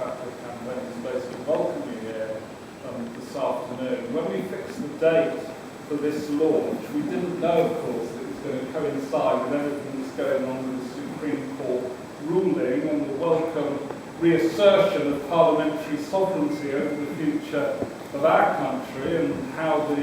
Papua Campaigns basically welcome you here this afternoon. When we fixed the date for this launch, we didn't know, of course, that it was going to coincide with everything that's going on with the Supreme Court ruling and the welcome reassertion of parliamentary sovereignty over the future of our country and how the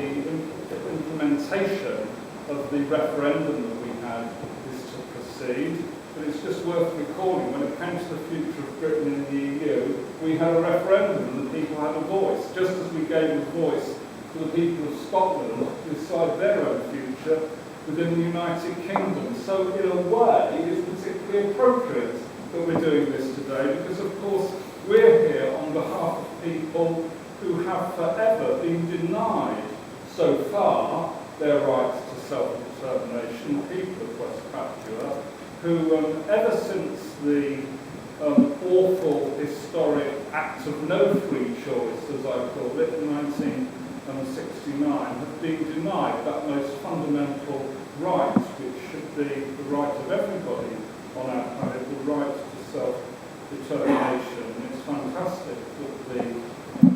implementation of the referendum that we had is to proceed. But it's just worth recalling, when it came to the future of Britain in the EU, we had a referendum and the people had a voice, just as we gave a voice to the people of Scotland to decide their own future within the United Kingdom. So in a way, it's particularly appropriate that we're doing this today, because of course we're here on behalf of people who have forever been denied so far their rights to self-determination, the people of West Papua, who ever since the awful historic Act of No Free Choice, as I call it, in 1969, have been denied that most fundamental right, which should be the right of everybody on our planet, the right to self-determination. And it's fantastic that the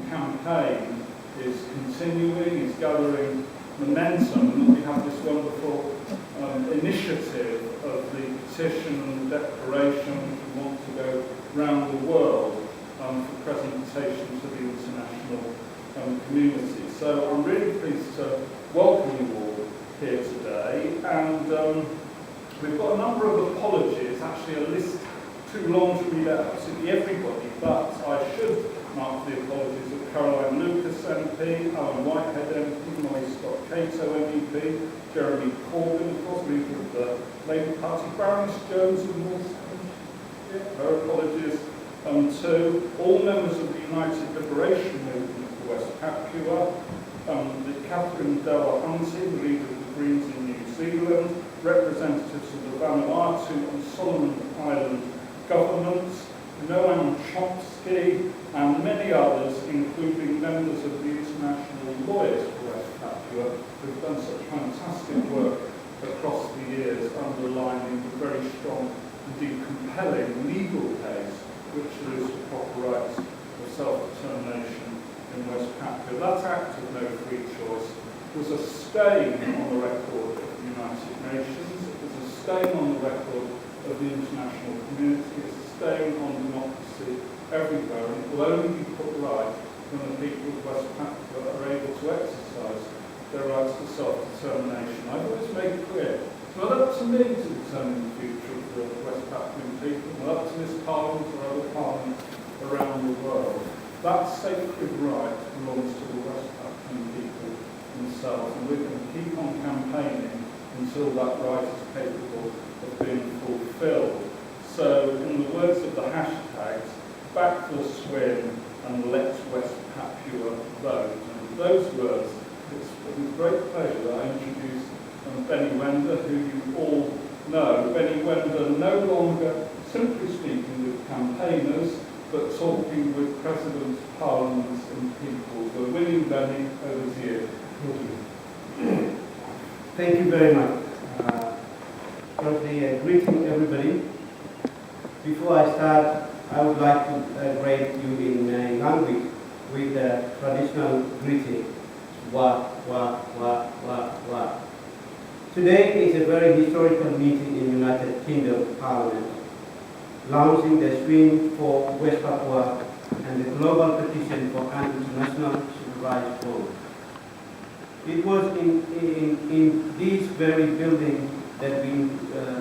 campaign is continuing, is gathering momentum, and that we have this wonderful initiative of the petition and the declaration, which we want to go round the world for presentation to the international community. So I'm really pleased to welcome you all here today, and we've got a number of apologies, actually a list too long to read out absolutely everybody, but I should mark the apologies of Caroline Lucas MP, Alan Whitehead MP, Molly Scott Cato MEP, Jeremy Corbyn, of course, leader of the Labour Party, Baroness Jones of North, her apologies to all members of the United Liberation Movement for West Papua, the Catherine Della Hunting, leader of the Greens in New Zealand, representatives of the Vanuatu and Solomon Island governments, Noam Chomsky, and many others, including members of the International Lawyers for West Papua, who've done such fantastic work across the years, underlining the very strong, indeed compelling legal case which there is for proper rights of self-determination in West Papua. That Act of No Free Choice was a stain on the record of the United Nations, it was a stain on the record of the international community, it's a stain on democracy everywhere, and it will only be put right when the people of West Papua are able to exercise their rights to self-determination. I've always made clear, it's not up to me to determine the future of the West Papuan people, it's not up to this Parliament or other parliaments around the world. That sacred right belongs to the West Papuan people themselves, and we're going to keep on campaigning until that right is capable of being fulfilled. So, in the words of the hashtags, back the swim and let West Papua vote. And with those words, it's with great pleasure that I introduce Benny Wenda, who you all know. Benny Wenda no longer simply speaking with campaigners, but talking with presidents, parliaments and people. We're winning, Benny, over to you. Thank you very much. Firstly, greeting everybody. Before I start, I would like to greet you in my language with the traditional greeting. Wa, wa, wa, wa, wa. Today is a very historical meeting in United Kingdom Parliament, launching the swim for West Papua and the global petition for an international supervised vote. It was in this very building that we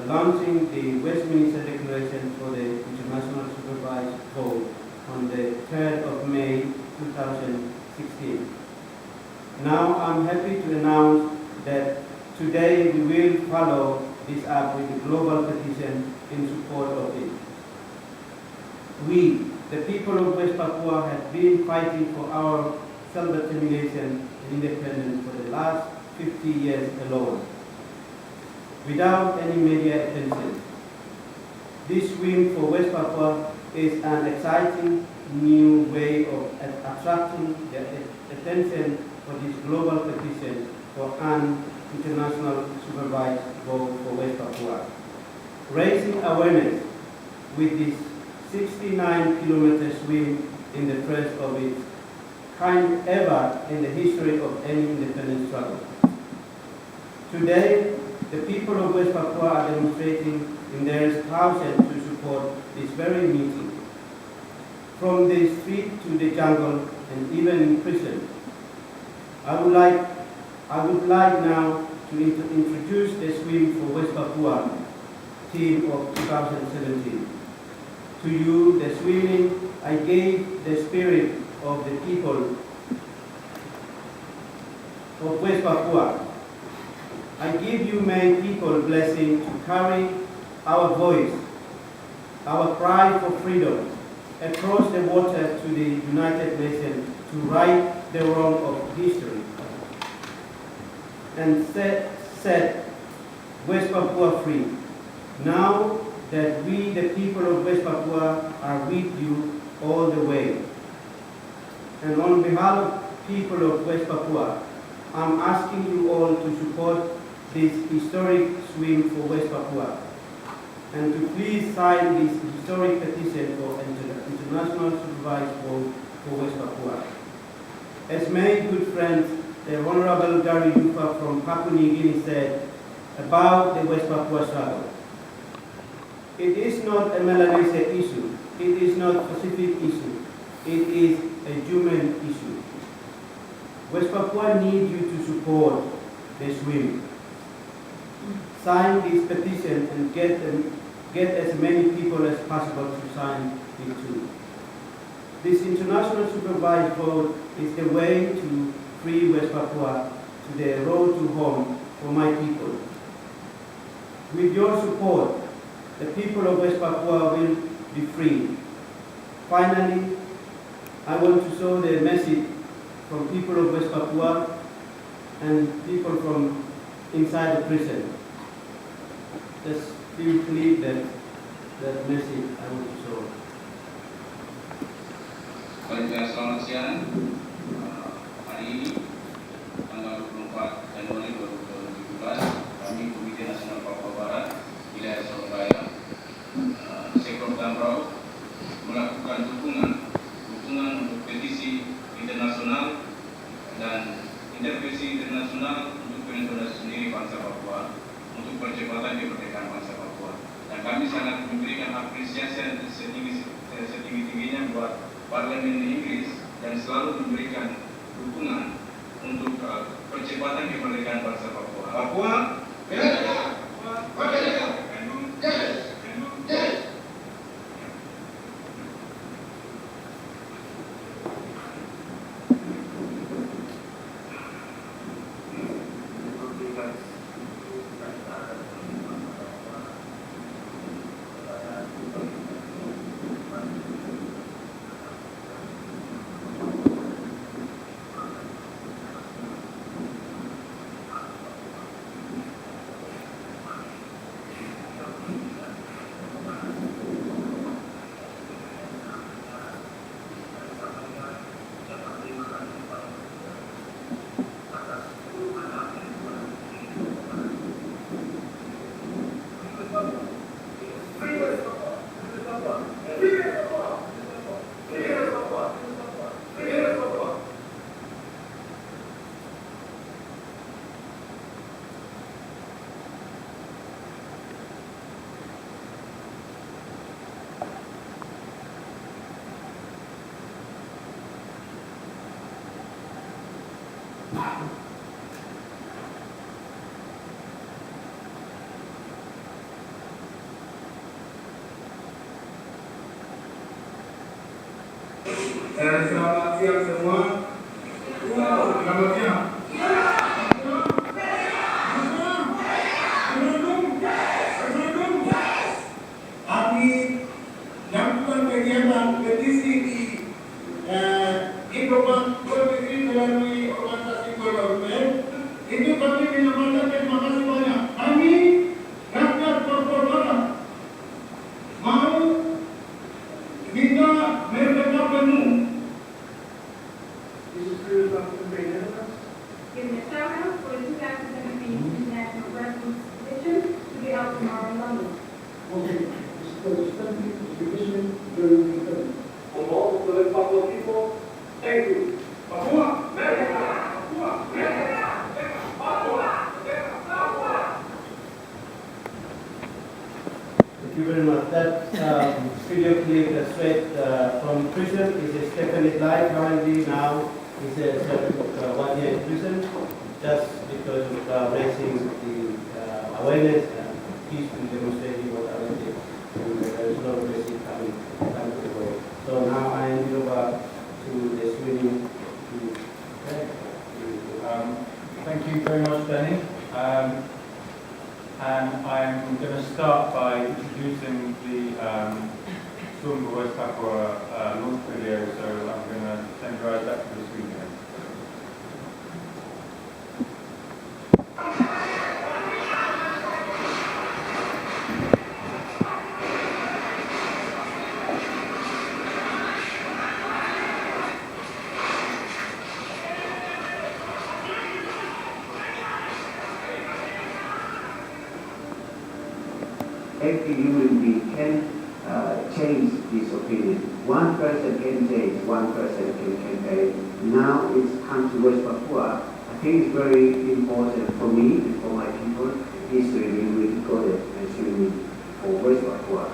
launching the Westminster Declaration for the International Supervised Vote on the 3rd of May 2016. Now I'm happy to announce that today we will follow this up with a global petition in support of it. We, the people of West Papua, have been fighting for our self-determination and independence for the last 50 years alone, without any media attention. This win for West Papua is an exciting new way of attracting the attention for this global petition for an international supervised vote for West Papua, raising awareness with this 69-kilometer swim in the first of its kind ever in the history of any independence struggle. Today, the people of West Papua are demonstrating in their thousands to support this very meeting. From the street to the jungle and even in prison. I would like now to introduce the Swim for West Papua team of 2017. To you, the swimming, I gave the spirit of the people of West Papua. I give you, my people, blessing to carry our voice, our cry for freedom, across the water to the United Nations to right the wrong of history and set West Papua free. Now that we, the people of West Papua, are with you all the way. And on behalf of people of West Papua, I'm asking you all to support this historic swim for West Papua and to please sign this historic petition for international supervised vote for West Papua. As my good friend, the Honorable Gary Yufa from Papua New Guinea said about the West Papua struggle, it is not a Melanesia issue, it is not a Pacific issue, it is a human issue. West Papua needs you to support the swim. Sign this petition and get as many people as possible to sign it too. This international supervised vote is the way to free West Papua to the road to home for my people. With your support, the people of West Papua will be free. Finally, I want to show the message from people of West Papua and people from inside the prison. Just feel clear that message I want to show. Baik, selamat siang. Hari ini, tanggal 24 Januari 2017, kami Komite Nasional Papua Barat, Wilayah Surabaya, Sektor Damrau, melakukan dukungan untuk petisi internasional dan intervensi internasional untuk pengendalian sendiri bangsa Papua, untuk percepatan kemerdekaan bangsa Papua. Dan kami sangat memberikan apresiasi setinggi-tingginya buat Parlemen Inggris dan selalu memberikan dukungan untuk percepatan kemerdekaan bangsa Papua. Papua, selamat siang semua. Selamat siang. Kami lakukan kegiatan petisi di program petisi melalui organisasi government. Itu kami menyampaikan terima kasih banyak. Kami rakyat Papua Barat mau minta merdeka penuh. Giving a shout out for the 2017 International Petition to be held tomorrow in London. Okay, so the petition straight from prison. He's a Stephanie Light currently now. He's a 1 year in prison just because of raising the awareness and peaceful demonstrating what I did. There is no mercy coming the way. So now I hand over to the swimming. Thank you very much, Danny. And I'm going to start by introducing the Swim for West Papua launch video, so I'm going to send you right back to the screen again. Every human being can change this opinion. One person can change, one person can campaign. Now it's come to West Papua. I think it's very important for me and for my people. History will be recorded and swimming for West Papua.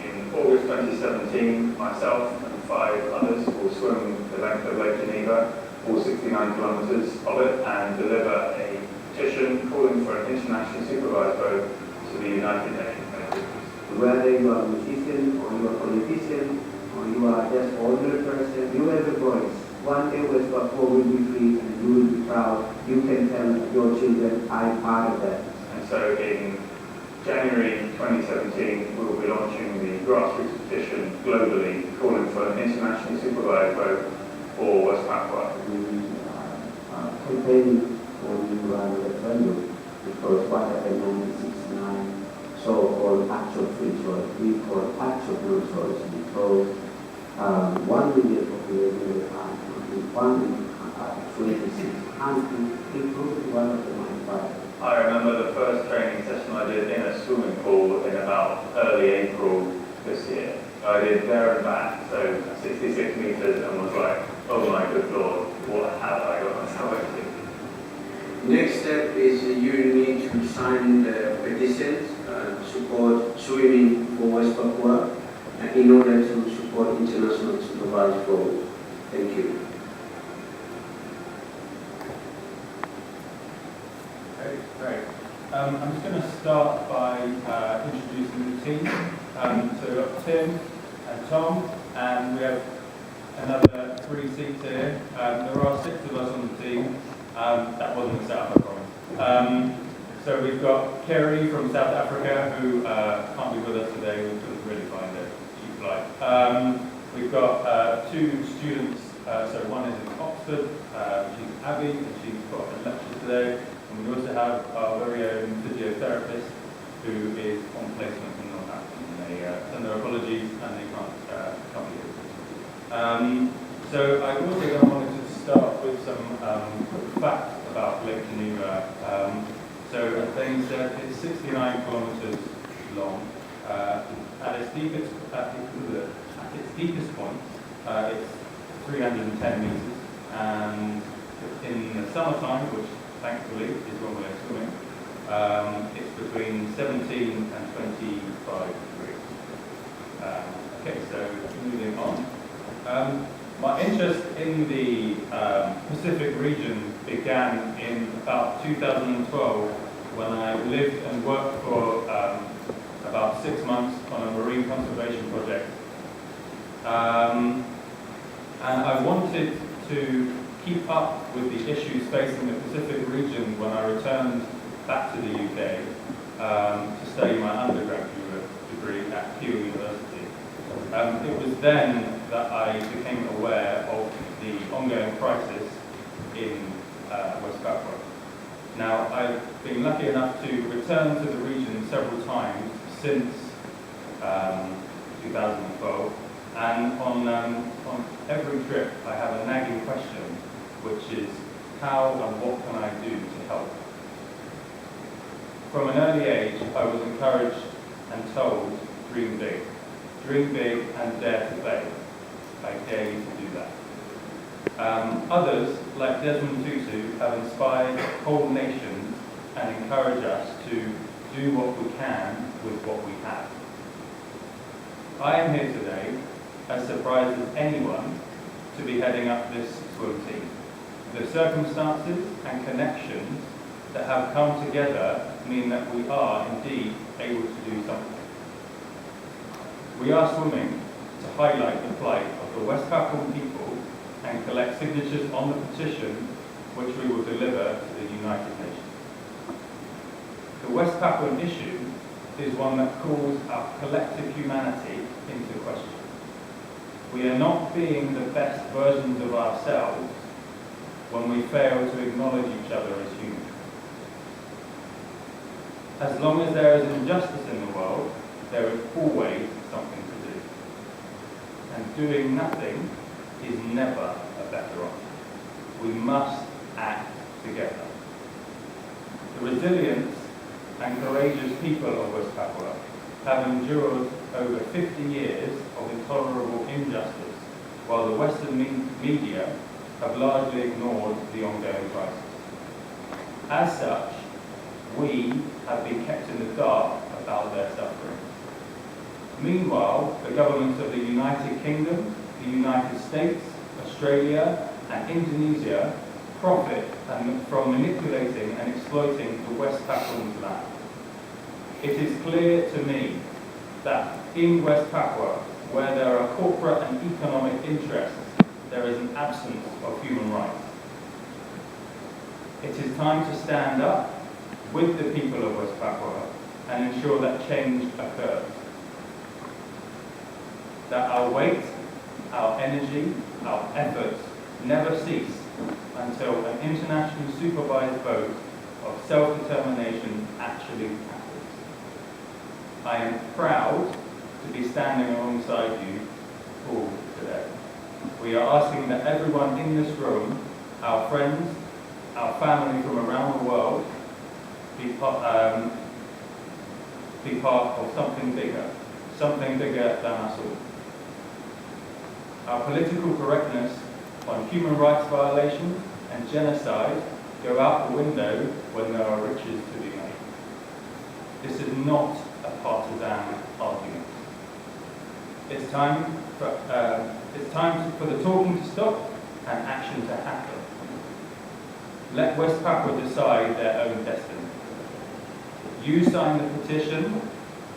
In August 2017, myself and 5 others will swim the length of Lake Geneva, all 69 kilometres of it, and deliver a petition calling for an internationally supervised vote to the United Nations. Whether you are a musician or you are a politician or you are just an older person, you have a voice. One day West Papua will be free and you will be proud. You can tell your children, I'm part of that. And so in January 2017, we will be launching the grassroots petition globally calling for an internationally supervised vote for West Papua. We are campaigning for the referendum because what happened in 1969 so-called actual free choice, we call actual no choice because 1 million population in the country, 1 million 26 countries, including one of the minorities. I remember the first training session I did in a swimming pool in about early April this year. I did there and back, so 66 metres, and was like, oh my good lord, what have I got myself into? Next step is you need to sign the petition, support swimming for West Papua in order to support international supervised vote. Thank you. Okay, great. I'm just going to start by introducing the team. So we've got Tim and Tom, and we have another 3 seats here. There are 6 of us on the team. That wasn't set up, I promise. So we've got Kerry from South Africa, who can't be with us today. We couldn't really find a cheap flight. We've got 2 students. So one is in Oxford. She's Abby, and she's got a lecture today. And we also have our very own physiotherapist, who is on placement in Northampton. They send their apologies, and they can't be here. So I also wanted to start with some quick facts about Lake Geneva. So as Dane said, it's 69 kilometres long. At its deepest point, it's 310 metres, and in the summertime, which thankfully is when we're swimming, it's between 17 and 25 degrees. Okay, so moving on. My interest in the Pacific region began in about 2012 when I lived and worked for about 6 months on a marine conservation project. And I wanted to keep up with the issues facing the Pacific region when I returned back to the UK to study my undergraduate degree at Keele University. It was then that I became aware of the ongoing crisis in West Papua. Now, I've been lucky enough to return to the region several times since 2012, and on every trip I have a nagging question, which is how and what can I do to help? From an early age, I was encouraged and told, dream big. Dream big and dare to fail. I dare you to do that. Others, like Desmond Tutu, have inspired whole nations and encourage us to do what we can with what we have. I am here today as surprised as anyone to be heading up this swim team. The circumstances and connections that have come together mean that we are indeed able to do something. We are swimming to highlight the plight of the West Papuan people and collect signatures on the petition which we will deliver to the United Nations. The West Papuan issue is one that calls our collective humanity into question. We are not being the best versions of ourselves when we fail to acknowledge each other as humans. As long as there is injustice in the world, there is always something to do. And doing nothing is never a better option. We must act together. The resilience and courageous people of West Papua have endured over 50 years of intolerable injustice, while the Western media have largely ignored the ongoing crisis. As such, we have been kept in the dark about their suffering. Meanwhile, the governments of the United Kingdom, the United States, Australia, and Indonesia profit from manipulating and exploiting the West Papuan land. It is clear to me that in West Papua, where there are corporate and economic interests, there is an absence of human rights. It is time to stand up with the people of West Papua and ensure that change occurs. That our weight, our energy, our efforts never cease until an internationally supervised vote of self-determination actually happens. I am proud to be standing alongside you all today. We are asking that everyone in this room, our friends, our family from around the world, be part of something bigger than us all. Our political correctness on human rights violations and genocide go out the window when there are riches to be made. This is not a partisan argument. It's time for the talking to stop and action to happen. Let West Papua decide their own destiny. You sign the petition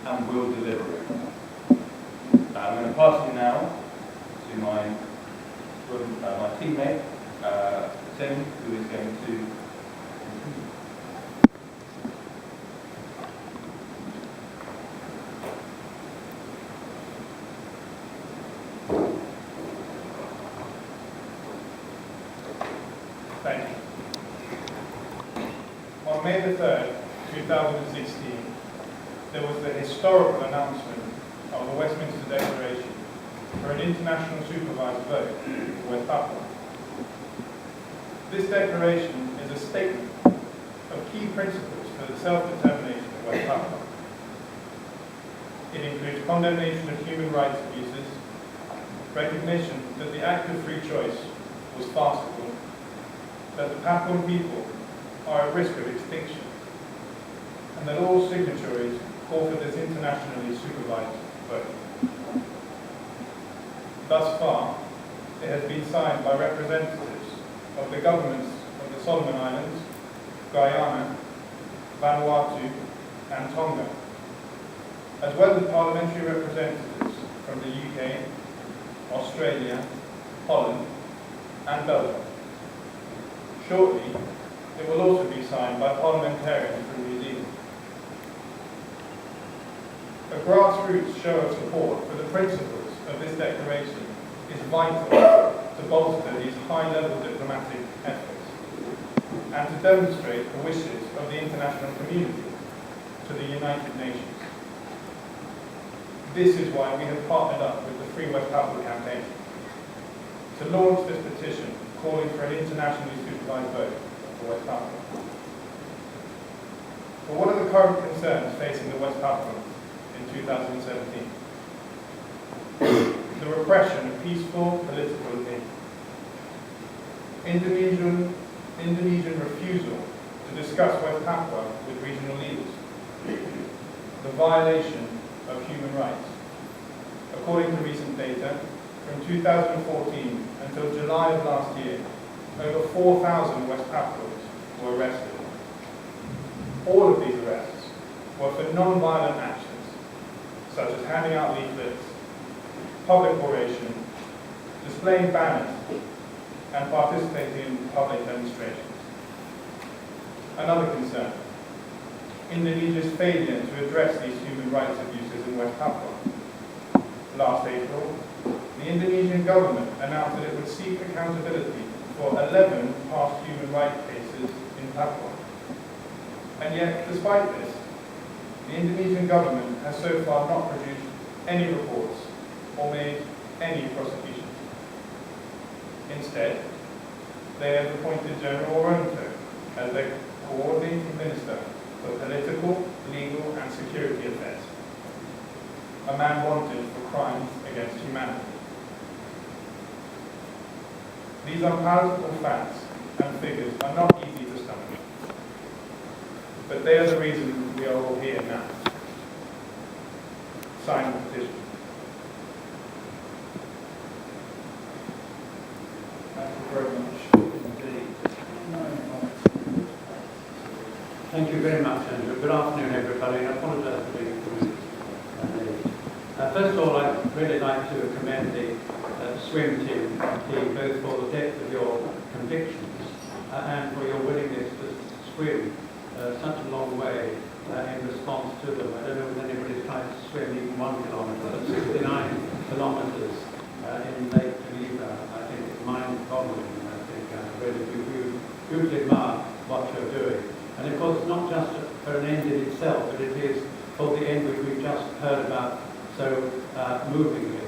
and we'll deliver it. I'm going to pass you now to my teammate, Tim, who is going to Thank you. On May the 3rd, 2016, there was the historical announcement of the Westminster Declaration for an international supervised vote for West Papua. This declaration is a statement of key principles for the self-determination of West Papua. It includes condemnation of human rights abuses, recognition that the act of free choice was farcical, that the Papuan people are at risk of extinction, and that all signatories call for this internationally supervised vote. Thus far, it has been signed by representatives of the governments of the Solomon Islands, Guyana, Vanuatu, and Tonga, as well as parliamentary representatives from the UK, Australia, Holland, and Belgium. Shortly, it will also be signed by parliamentarians from New Zealand. A grassroots show of support for the principles of this declaration is vital to bolster these high-level diplomatic efforts and to demonstrate the wishes of the international community to the United Nations. This is why we have partnered up with the Free West Papua Campaigns to launch this petition calling for an internationally supervised vote for West Papua. But what are the current concerns facing the West Papuans in 2017? The repression of peaceful political opinion, Indonesian refusal to discuss West Papua with regional leaders, the violation of human rights. According to recent data, 2014 until July of last year, over 4,000 West Papuans were arrested. All of these arrests were for non-violent actions, such as handing out leaflets, public oration, displaying banners, and participating in public demonstrations. Another concern: Indonesia's failure to address these human rights abuses in West Papua. Last April, the Indonesian government announced that it would seek accountability for 11 past human rights cases in Papua. And yet, despite this, the Indonesian government has so far not produced any reports or made any prosecutions. Instead, they have appointed General Oronto as their coordinating minister for political, legal and security affairs, a man wanted for crimes against humanity. These unpalatable facts and figures are not easy to stomach, but they are the reason we are all here now. Sign the petition. Thank you very much indeed. Thank you very much, Andrew. Good afternoon, everybody. I apologise for being late. First of all, I'd really like to commend the swim team both for the depth of your convictions and for your willingness to swim such a long way in response to them. I don't know if anybody's tried to swim even 1 kilometre, but 69 kilometres in Lake Geneva, I think it's mind-boggling. I think really we hugely admire what you're doing. And of course, not just for an end in itself, but it is for the end which we've just heard about so movingly.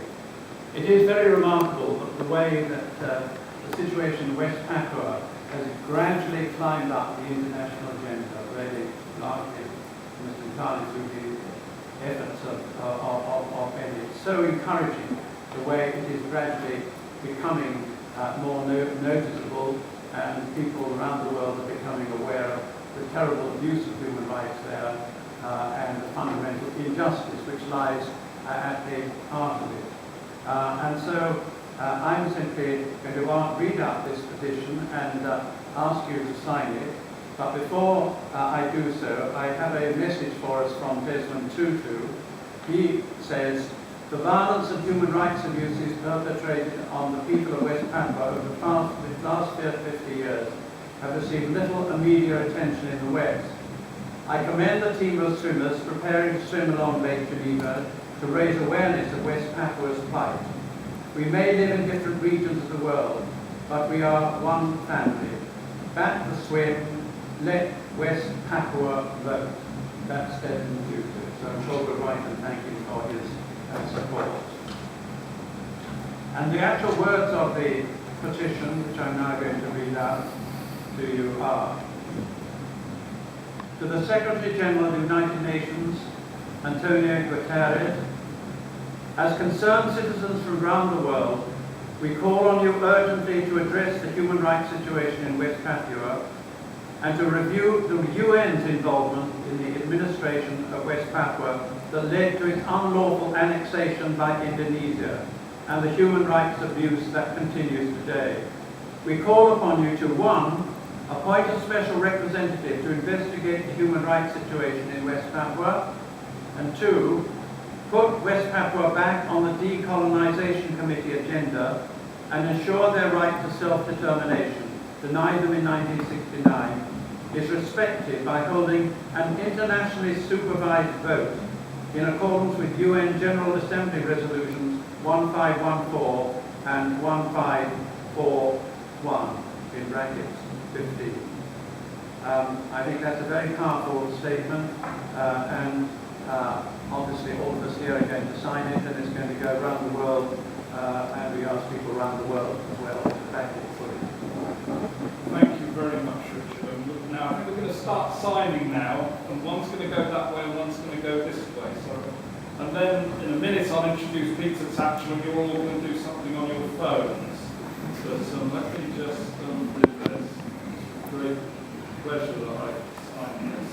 It is very remarkable that the way that the situation in West Papua has gradually climbed up the international agenda, really largely almost entirely through the efforts of Wenda. It's so encouraging the way it is gradually becoming more noticeable, and people around the world are becoming aware of the terrible abuse of human rights there and the fundamental injustice which lies at the heart of it. And so I'm simply going to read out this petition and ask you to sign it. But before I do so, I have a message for us from Desmond Tutu. He says, the violence of human rights abuses perpetrated on the people of West Papua over the last 50 years have received little immediate attention in the West. I commend the team of swimmers preparing to swim along Lake Geneva to raise awareness of West Papua's plight. We may live in different regions of the world, but we are one family. Back the swim, let West Papua vote. That's Desmond Tutu. So I'm sure we're right and thank him for his support. And the actual words of the petition, which I'm now going to read out to you, are: to the Secretary General of the United Nations, Antonio Guterres, as concerned citizens from around the world, we call on you urgently to address the human rights situation in West Papua and to review the UN's involvement in the administration of West Papua that led to its unlawful annexation by Indonesia and the human rights abuse that continues today. We call upon you to, 1, appoint a special representative to investigate the human rights situation in West Papua, and 2, put West Papua back on the Decolonization Committee agenda and ensure their right to self-determination, denied them in 1969, is respected by holding an internationally supervised vote in accordance with UN General Assembly Resolutions 1514 and 1541, in brackets 15. I think that's a very powerful statement, and obviously all of us here are going to sign it, and it's going to go around the world, and we ask people around the world as well to back it fully. Thank you very much, Richard. Now, I think we're going to start signing now, and one's going to go that way and one's going to go this way. And then in a minute I'll introduce Peter Tatchell, and you're all going to do something on your phones. So let me just do this. Great pleasure that I sign this.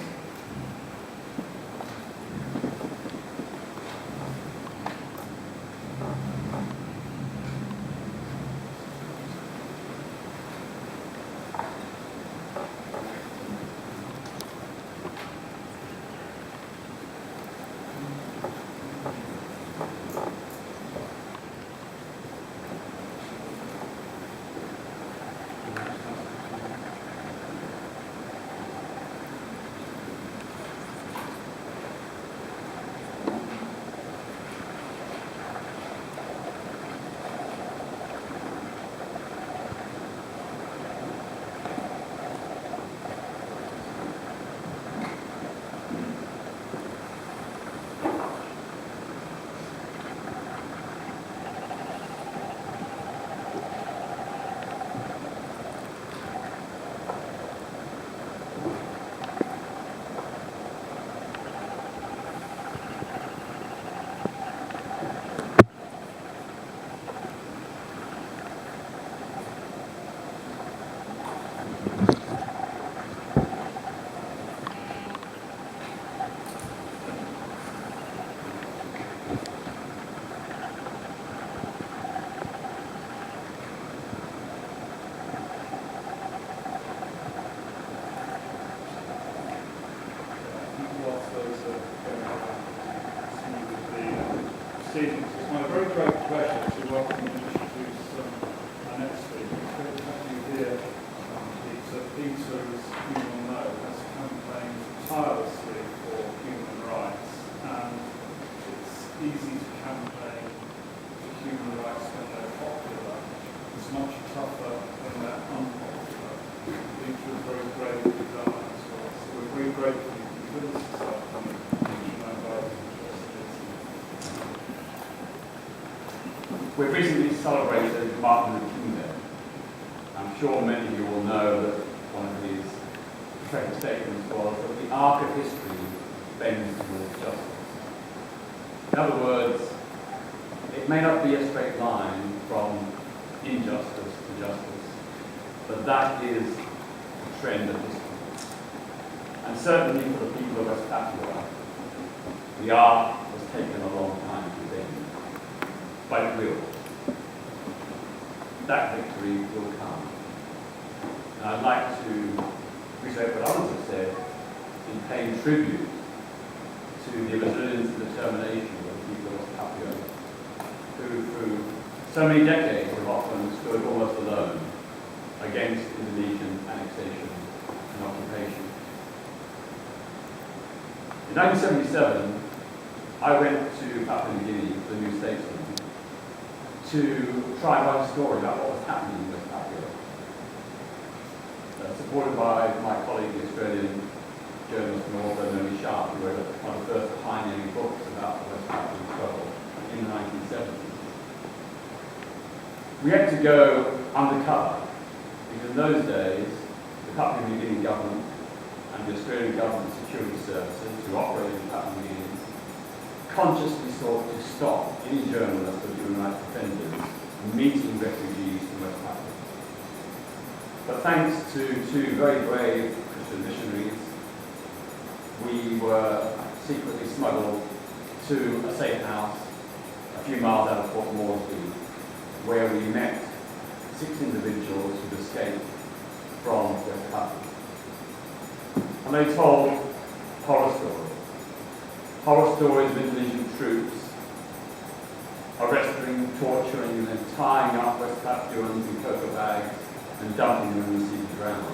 We've recently celebrated Martin Luther King Day. I'm sure many of you will know that one of his prophetic statements was that the arc of history bends towards justice. In other words, it may not be a straight line from injustice to justice, but that is the trend of history. And certainly for the people of West Papua, the arc has taken a long time to bend, but it will. That victory will come. And I'd like to reiterate what others have said in paying tribute to the resilience and determination of the people of West Papua, who through so many decades have often stood almost alone against Indonesian annexation and occupation. In 1977, I went to Papua New Guinea, the new statesman, to try and write a story about what was happening in West Papua. Supported by my colleague, the Australian journalist and author Nomi Sharp, who wrote one of the first pioneering books about the West Papuan struggle in the 1970s. We had to go undercover, because in those days, the Papua New Guinea government and the Australian government security services who operated in Papua New Guinea consciously sought to stop any journalists or human rights defenders meeting refugees from West Papua. But thanks to two very brave Christian missionaries, we were secretly smuggled to a safe house a few miles out of Port Moresby, where we met 6 individuals who'd escaped from West Papua. And they told horror stories of Indonesian troops arresting, torturing, and then tying up West Papuans in cocoa bags and dumping them in the sea to drown.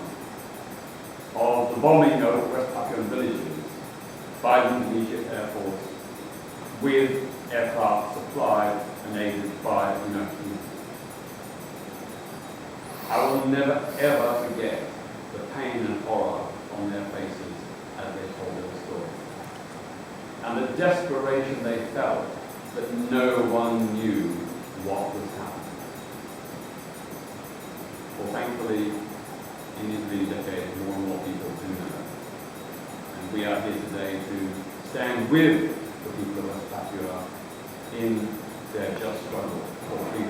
Of the bombing of West Papuan villages by the Indonesian Air Force with aircraft supplied and aided by the United Kingdom. I will never ever forget the pain and horror on their faces as they told their story. And the desperation they felt that no one knew what was happening. Well, thankfully, in these recent decades, more and more people do know. And we are here today to stand with the people of West Papua in their just struggle for freedom.